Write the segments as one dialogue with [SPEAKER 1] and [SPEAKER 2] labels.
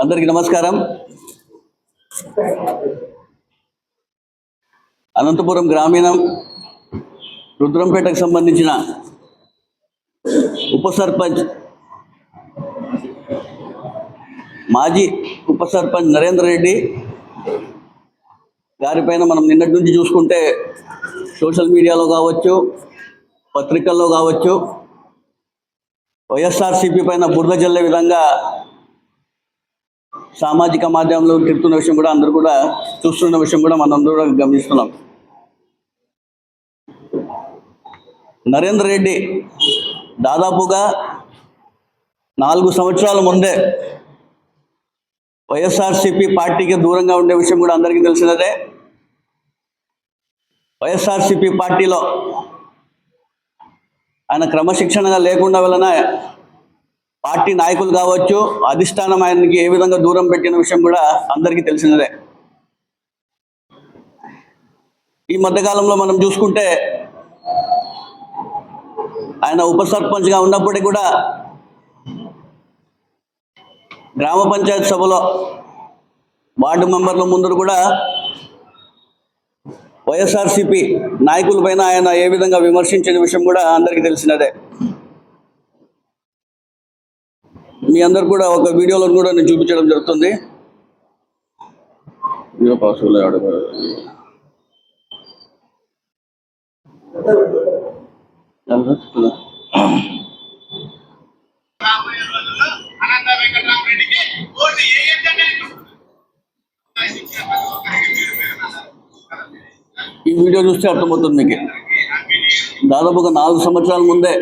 [SPEAKER 1] అందరికీ నమస్కారం. అనంతపురం గ్రామీణం రుద్రంపేటకు సంబంధించిన ఉప సర్పంచ్ మాజీ ఉప సర్పంచ్ నరేందర్ రెడ్డి గారిపైన మనం నిన్నటి నుంచి చూసుకుంటే సోషల్ మీడియాలో కావచ్చు, పత్రికల్లో కావచ్చు, వైఎస్ఆర్సీపీ పైన బురద జల్లే విధంగా సామాజిక మాధ్యమంలో తిరుగుతున్న విషయం కూడా అందరూ కూడా చూస్తున్న విషయం కూడా మనందరూ కూడా గమనిస్తున్నాం. నరేందర్ రెడ్డి దాదాపుగా 4 సంవత్సరాల ముందే వైఎస్ఆర్సీపీ పార్టీకి దూరంగా ఉండే విషయం కూడా అందరికీ తెలిసినదే. వైఎస్ఆర్సీపీ పార్టీలో ఆయన క్రమశిక్షణగా లేకుండా వలన పార్టీ నాయకులు కావచ్చు, అధిష్టానం ఆయనకి ఏ విధంగా దూరం పెట్టిన విషయం కూడా అందరికీ తెలిసినదే. ఈ మధ్యకాలంలో మనం చూసుకుంటే ఆయన ఉప సర్పంచ్గా ఉన్నప్పటికీ కూడా గ్రామ పంచాయతీ సభలో వార్డు మెంబర్ల ముందు కూడా వైఎస్ఆర్సీపీ నాయకులపైన ఆయన ఏ విధంగా విమర్శించిన విషయం కూడా అందరికీ తెలిసినదే. మీ అందరు కూడా ఒక వీడియోలో కూడా నేను చూపించడం జరుగుతుంది. ఈ వీడియో చూస్తే అర్థమవుతుంది మీకు. దాదాపుగా 4 సంవత్సరాల ముందే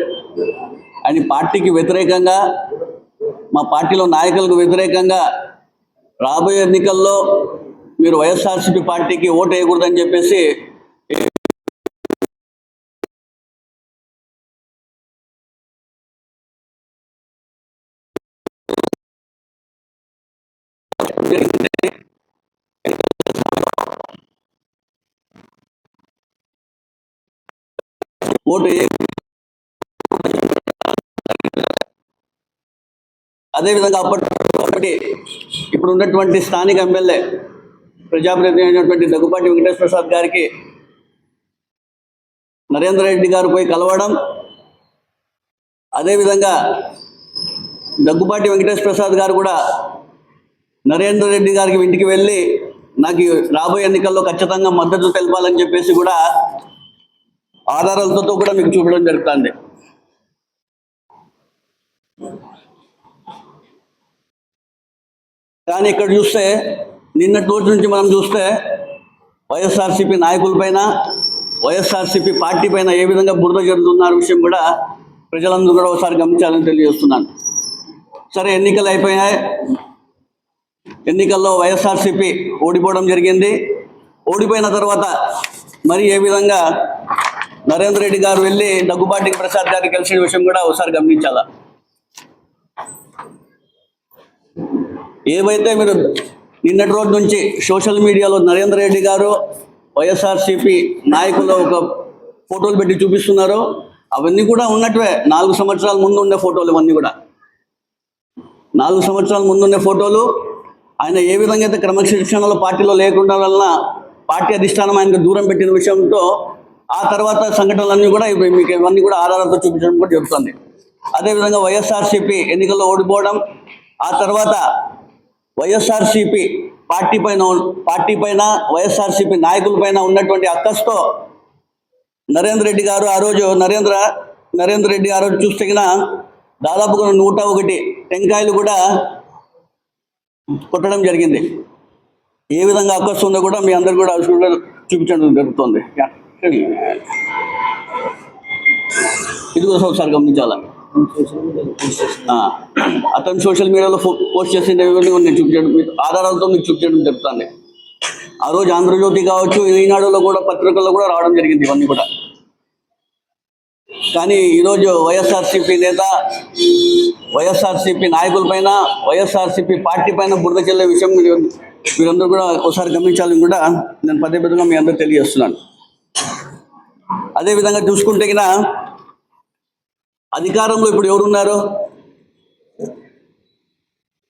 [SPEAKER 1] ఆయన పార్టీకి వ్యతిరేకంగా, మా పార్టీలో నాయకులకు వ్యతిరేకంగా రాబోయే ఎన్నికల్లో మీరు వైఎస్ఆర్సీపీ పార్టీకి ఓటు వేయకూడదని చెప్పేసి ఓటు అదేవిధంగా అప్పటి ఇప్పుడు ఉన్నటువంటి స్థానిక ఎమ్మెల్యే ప్రజాప్రతినిధి అయినటువంటి దగ్గుబాటి వెంకటేశ్వర ప్రసాద్ గారికి నరేందర్ రెడ్డి గారు పోయి కలవడం, అదేవిధంగా దగ్గుబాటి వెంకటేశ్వర ప్రసాద్ గారు కూడా నరేందర్ రెడ్డి గారికి ఇంటికి వెళ్ళి నాకు రాబోయే ఎన్నికల్లో ఖచ్చితంగా మద్దతు తెలపాలని చెప్పేసి కూడా ఆధారాలతో కూడా మీకు చూపడం జరుగుతుంది. కానీ ఇక్కడ చూస్తే నిన్నటి రోజు నుంచి మనం చూస్తే వైఎస్ఆర్సీపీ నాయకులపైన, వైఎస్ఆర్సీపీ పార్టీ పైన ఏ విధంగా బురద జరుగుతున్న విషయం కూడా ప్రజలందరూ కూడా ఒకసారి గమనించాలని తెలియజేస్తున్నాను. సరే, ఎన్నికలు అయిపోయాయి. ఎన్నికల్లో వైఎస్ఆర్సీపీ ఓడిపోవడం జరిగింది. ఓడిపోయిన తర్వాత మరి ఏ విధంగా నరేందర్ రెడ్డి గారు వెళ్ళి దగ్గుబాటి ప్రసాద్ గారికి కలిసిన విషయం కూడా ఒకసారి గమనించాలా. ఏవైతే మీరు నిన్నటి రోజు నుంచి సోషల్ మీడియాలో నరేందర్ రెడ్డి గారు వైఎస్ఆర్సీపీ నాయకులు ఒక ఫోటోలు పెట్టి చూపిస్తున్నారో అవన్నీ కూడా ఉన్నట్టువే. 4 సంవత్సరాల ముందు ఉండే ఫోటోలు ఇవన్నీ కూడా 4 సంవత్సరాల ముందు ఉండే ఫోటోలు. ఆయన ఏ విధంగా అయితే క్రమశిక్షణలో పార్టీలో లేకుండా వలన పార్టీ అధిష్టానం ఆయనకు దూరం పెట్టిన విషయంతో ఆ తర్వాత సంఘటనలన్నీ కూడా మీకు ఇవన్నీ కూడా ఆధారాలతో చూపించడం కూడా జరుగుతుంది. అదేవిధంగా వైఎస్ఆర్సీపీ ఎన్నికల్లో ఓడిపోవడం, ఆ తర్వాత వైఎస్ఆర్సీపీ పార్టీ పైన వైఎస్ఆర్సీపీ నాయకులపైన ఉన్నటువంటి అక్కస్తో నరేందర్ రెడ్డి గారు ఆ రోజు నరేందర్ రెడ్డి ఆ రోజు చూస్తే దాదాపుగా 101 టెంకాయలు కూడా కొట్టడం జరిగింది. ఏ విధంగా అక్కస్ ఉందో కూడా మీ అందరు కూడా చూపించడం జరుగుతుంది. ఇది కూడా ఒకసారి గమనించాలా. అతను సోషల్ మీడియాలో పోస్ట్ చేసిన నేను చూపించడం, ఆధారాలతో మీకు చూపించడం జరుగుతుంది. ఆ రోజు ఆంధ్రజ్యోతి కావచ్చు, ఈనాడులో కూడా పత్రికల్లో కూడా రావడం జరిగింది ఇవన్నీ కూడా. కానీ ఈరోజు వైఎస్ఆర్సీపీ నేత, వైఎస్ఆర్సీపీ నాయకులపైన, వైఎస్ఆర్సీపీ పార్టీ పైన బురద చెల్లే విషయం మీరందరూ కూడా ఒకసారి గమనించాలని కూడా నేను పదే మీ అందరూ తెలియజేస్తున్నాను. అదేవిధంగా చూసుకుంటే అధికారంలో ఇప్పుడు ఎవరున్నారు?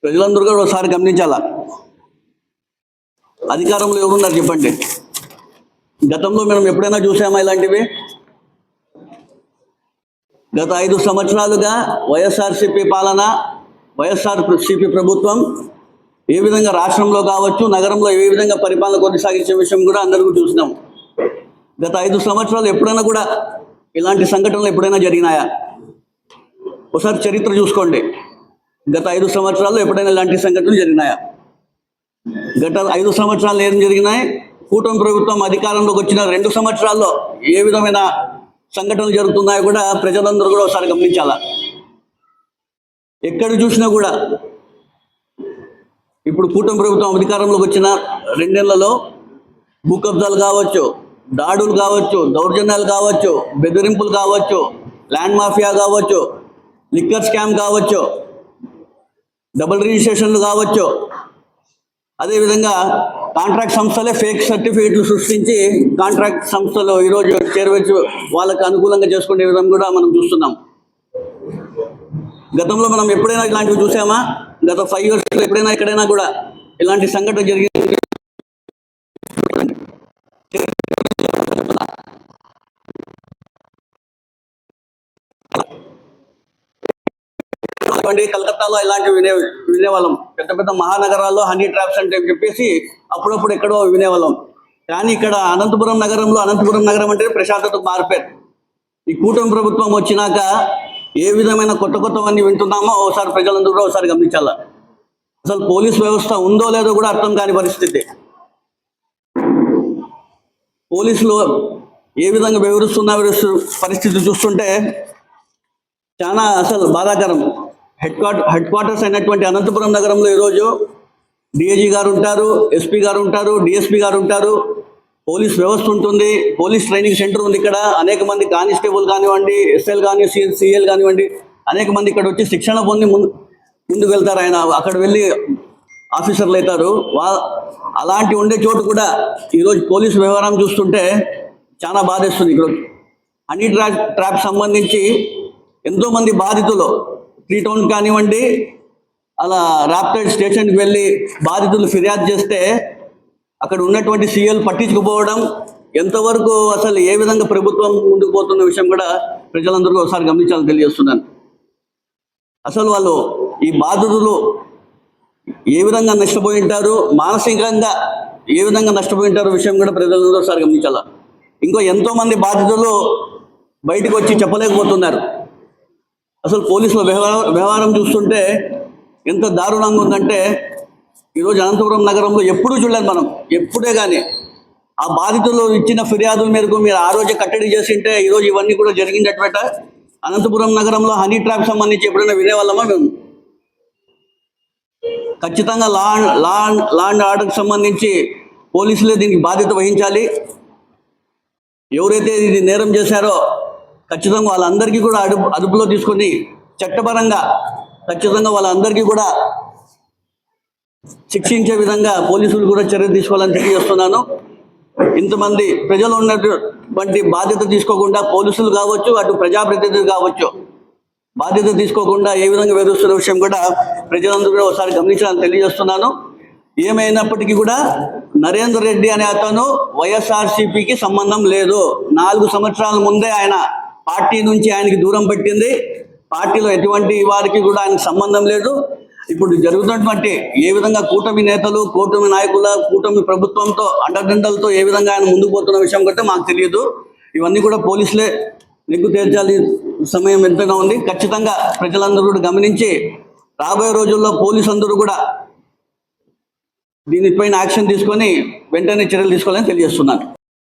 [SPEAKER 1] ప్రజలందరూ కూడా ఒకసారి గమనించాలా. అధికారంలో ఎవరున్నారు చెప్పండి? గతంలో మనం ఎప్పుడైనా చూసామా ఇలాంటివి? గత 5 సంవత్సరాలుగా వైఎస్ఆర్సీపీ పాలన, వైఎస్ఆర్సీపీ ప్రభుత్వం ఏ విధంగా రాష్ట్రంలో కావచ్చు, నగరంలో ఏ విధంగా పరిపాలన కొనసాగించే విషయం కూడా అందరికీ చూసినాం. గత 5 సంవత్సరాలు ఎప్పుడైనా కూడా ఇలాంటి సంఘటనలు ఎప్పుడైనా జరిగినాయా? ఒకసారి చరిత్ర చూసుకోండి. గత 5 సంవత్సరాల్లో ఎప్పుడైనా ఇలాంటి సంఘటనలు జరిగినాయా? గత 5 సంవత్సరాలు ఏం జరిగినాయి? కూటమి ప్రభుత్వం అధికారంలోకి వచ్చిన 2 సంవత్సరాల్లో ఏ విధమైన సంఘటనలు జరుగుతున్నాయో కూడా ప్రజలందరూ కూడా ఒకసారి గమనించాలా. ఎక్కడ చూసినా కూడా ఇప్పుడు కూటమి ప్రభుత్వం అధికారంలోకి వచ్చిన 2 నెలలలో భూ కబ్జాలు కావచ్చు, దాడులు కావచ్చు, దౌర్జన్యాలు కావచ్చు, బెదిరింపులు కావచ్చు, ల్యాండ్ మాఫియా కావచ్చు, లిక్కర్ స్కామ్ కావచ్చు, డబుల్ రిజిస్ట్రేషన్లు కావచ్చు, అదేవిధంగా కాంట్రాక్ట్ సంస్థలే ఫేక్ సర్టిఫికేట్లు సృష్టించి కాంట్రాక్ట్ సంస్థలు ఈరోజు చేరవచ్చు వాళ్ళకు అనుకూలంగా చేసుకునే విధంగా కూడా మనం చూస్తున్నాం. గతంలో మనం ఎప్పుడైనా ఇలాంటివి చూసామా? గత 5 ఇయర్స్లో ఎప్పుడైనా ఎక్కడైనా కూడా ఇలాంటి సంఘటన జరిగింది? కలకత్తాలో ఇలాంటివి వినేవాళ్ళం. పెద్ద పెద్ద మహానగరాల్లో హనీ ట్రాప్స్ అంటే చెప్పేసి అప్పుడప్పుడు ఎక్కడో వినేవాళ్ళం. కానీ ఇక్కడ అనంతపురం నగరంలో, అనంతపురం నగరం అంటే ప్రశాంతతకు మారిపోయారు. ఈ కూటమి ప్రభుత్వం వచ్చినాక ఏ విధమైన కొత్తవన్నీ వింటున్నామో ఒకసారి ప్రజలందరూ కూడా ఒకసారి గమనించాల. అసలు పోలీస్ వ్యవస్థ ఉందో లేదో కూడా అర్థం కాని పరిస్థితి. పోలీసులు ఏ విధంగా వివరిస్తున్న పరిస్థితి చూస్తుంటే చాలా అసలు బాధాకరం. హెడ్ క్వార్టర్స్ అయినటువంటి అనంతపురం నగరంలో ఈరోజు డిఐజీ గారు ఉంటారు, ఎస్పీ గారు ఉంటారు, డిఎస్పీ గారు ఉంటారు, పోలీస్ వ్యవస్థ ఉంటుంది, పోలీస్ ట్రైనింగ్ సెంటర్ ఉంది. ఇక్కడ అనేక మంది కానిస్టేబుల్ కానివ్వండి, ఎస్ఎల్ కానీ, సిఎల్ కానివ్వండి, అనేక మంది ఇక్కడ వచ్చి శిక్షణ పొంది ముందుకు వెళ్తారు. ఆయన అక్కడ వెళ్ళి ఆఫీసర్లు అవుతారు. అలాంటి ఉండే చోటు కూడా ఈరోజు పోలీసు వ్యవహారం చూస్తుంటే చాలా బాధేస్తుంది. ఇక్కడ హనీ ట్రాప్ సంబంధించి ఎంతోమంది బాధితులు 3 టౌన్ కానివ్వండి, అలా రాప్టైడ్ స్టేషన్కి వెళ్ళి బాధితులు ఫిర్యాదు చేస్తే అక్కడ ఉన్నటువంటి సీఎల్ పట్టించుకుపోవడం, ఎంతవరకు అసలు ఏ విధంగా ప్రభుత్వం ముందుకు పోతున్న విషయం కూడా ప్రజలందరూ ఒకసారి గమనించాలని తెలియజేస్తున్నాను. అసలు వాళ్ళు ఈ బాధితులు ఏ విధంగా నష్టపోయి ఉంటారు, మానసికంగా ఏ విధంగా నష్టపోయి ఉంటారో విషయం కూడా ప్రజలందరూ ఒకసారి గమనించాలి. ఇంకో ఎంతోమంది బాధితులు బయటకు వచ్చి చెప్పలేకపోతున్నారు. అసలు పోలీసుల వ్యవహారం చూస్తుంటే ఎంత దారుణంగా ఉందంటే ఈరోజు అనంతపురం నగరంలో ఎప్పుడూ చూడలేదు మనం, ఎప్పుడే కానీ ఆ బాధితులు ఇచ్చిన ఫిర్యాదుల మేరకు మీరు ఆ రోజే కట్టడి చేసింటే ఈరోజు ఇవన్నీ కూడా జరిగిందట. అనంతపురం నగరంలో హనీ ట్రాప్ సంబంధించి ఎప్పుడైనా వినేవాళ్ళమా మేము? ఖచ్చితంగా లా అండ్ ఆర్డర్కి సంబంధించి పోలీసులే దీనికి బాధ్యత వహించాలి. ఎవరైతే ఇది నేరం చేశారో ఖచ్చితంగా వాళ్ళందరికీ కూడా అదుపులో తీసుకొని చట్టపరంగా ఖచ్చితంగా వాళ్ళందరికీ కూడా శిక్షించే విధంగా పోలీసులు కూడా చర్య తీసుకోవాలని తెలియజేస్తున్నాను. ఇంతమంది ప్రజలు ఉన్నటువంటి బాధ్యత తీసుకోకుండా పోలీసులు కావచ్చు, అటు ప్రజాప్రతినిధులు కావచ్చు, బాధ్యత తీసుకోకుండా ఏ విధంగా వివరిస్తున్న విషయం కూడా ప్రజలందరూ కూడా ఒకసారి గమనించాలని తెలియజేస్తున్నాను. ఏమైనప్పటికీ కూడా నరేందర్ రెడ్డి అనే అతను వైఎస్ఆర్సీపీకి సంబంధం లేదు. 4 సంవత్సరాల ముందే ఆయన పార్టీ నుంచి ఆయనకి దూరం పెట్టింది. పార్టీలో ఎటువంటి వారికి కూడా ఆయనకు సంబంధం లేదు. ఇప్పుడు జరుగుతున్నటువంటి ఏ విధంగా కూటమి నేతలు, కూటమి నాయకుల, కూటమి ప్రభుత్వంతో అండదండలతో ఏ విధంగా ఆయన ముందుకు పోతున్న విషయం కంటే మాకు తెలియదు. ఇవన్నీ కూడా పోలీసులే నిగ్గు తేల్చాలి. సమయం ఎంతగా ఉంది. ఖచ్చితంగా ప్రజలందరూ కూడా గమనించి రాబోయే రోజుల్లో పోలీసు అందరూ కూడా దీనిపైన యాక్షన్ తీసుకొని వెంటనే చర్యలు తీసుకోవాలని తెలియజేస్తున్నాను.